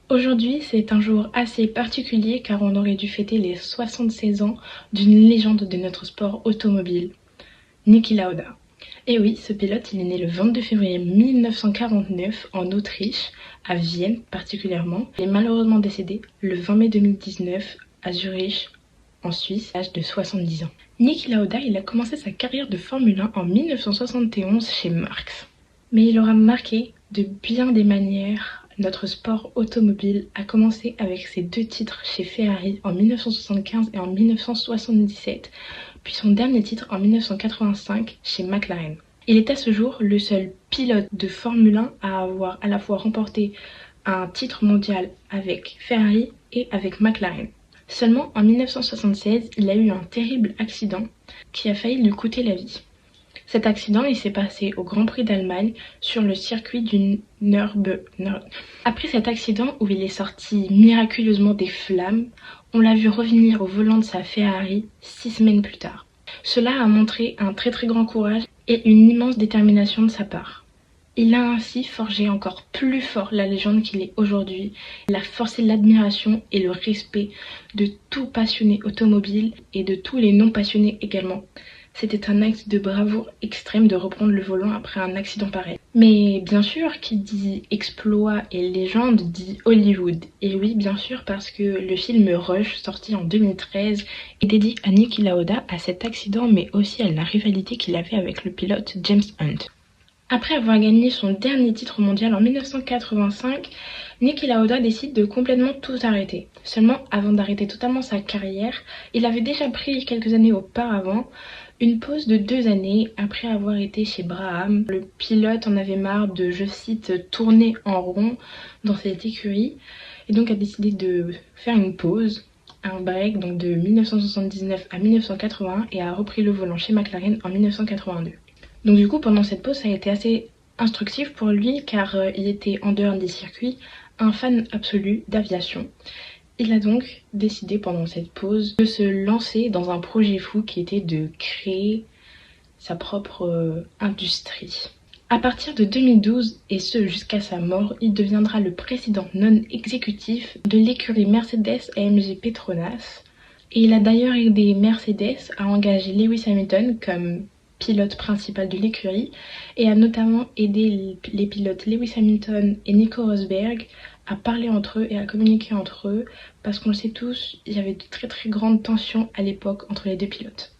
Aujourd'hui, c'est un jour assez particulier car on aurait dû fêter les 76 ans d'une légende de notre sport automobile, Niki Lauda. Et oui, ce pilote, il est né le 22 février 1949 en Autriche, à Vienne particulièrement. Il est malheureusement décédé le 20 mai 2019 à Zurich, en Suisse, à l'âge de 70 ans. Niki Lauda, il a commencé sa carrière de Formule 1 en 1971 chez Marx. Mais il aura marqué de bien des manières notre sport automobile, a commencé avec ses 2 titres chez Ferrari en 1975 et en 1977, puis son dernier titre en 1985 chez McLaren. Il est à ce jour le seul pilote de Formule 1 à avoir à la fois remporté un titre mondial avec Ferrari et avec McLaren. Seulement en 1976, il a eu un terrible accident qui a failli lui coûter la vie. Cet accident, il s'est passé au Grand Prix d'Allemagne sur le circuit du Nürburgring. Après cet accident où il est sorti miraculeusement des flammes, on l'a vu revenir au volant de sa Ferrari 6 semaines plus tard. Cela a montré un très grand courage et une immense détermination de sa part. Il a ainsi forgé encore plus fort la légende qu'il est aujourd'hui. Il a forcé l'admiration et le respect de tout passionné automobile et de tous les non passionnés également. C'était un acte de bravoure extrême de reprendre le volant après un accident pareil. Mais bien sûr, qui dit exploit et légende dit Hollywood. Et oui, bien sûr, parce que le film Rush, sorti en 2013, est dédié à Niki Lauda, à cet accident, mais aussi à la rivalité qu'il avait avec le pilote James Hunt. Après avoir gagné son dernier titre mondial en 1985, Niki Lauda décide de complètement tout arrêter. Seulement, avant d'arrêter totalement sa carrière, il avait déjà pris quelques années auparavant une pause de 2 années après avoir été chez Brabham. Le pilote en avait marre de, je cite, tourner en rond dans cette écurie et donc a décidé de faire une pause, un break donc de 1979 à 1981 et a repris le volant chez McLaren en 1982. Donc du coup, pendant cette pause, ça a été assez instructif pour lui car il était en dehors des circuits, un fan absolu d'aviation. Il a donc décidé pendant cette pause de se lancer dans un projet fou qui était de créer sa propre industrie. À partir de 2012, et ce jusqu'à sa mort, il deviendra le président non exécutif de l'écurie Mercedes AMG Petronas. Et il a d'ailleurs aidé Mercedes à engager Lewis Hamilton comme pilote principal de l'écurie et a notamment aidé les pilotes Lewis Hamilton et Nico Rosberg à parler entre eux et à communiquer entre eux parce qu'on le sait tous, il y avait de très grandes tensions à l'époque entre les 2 pilotes.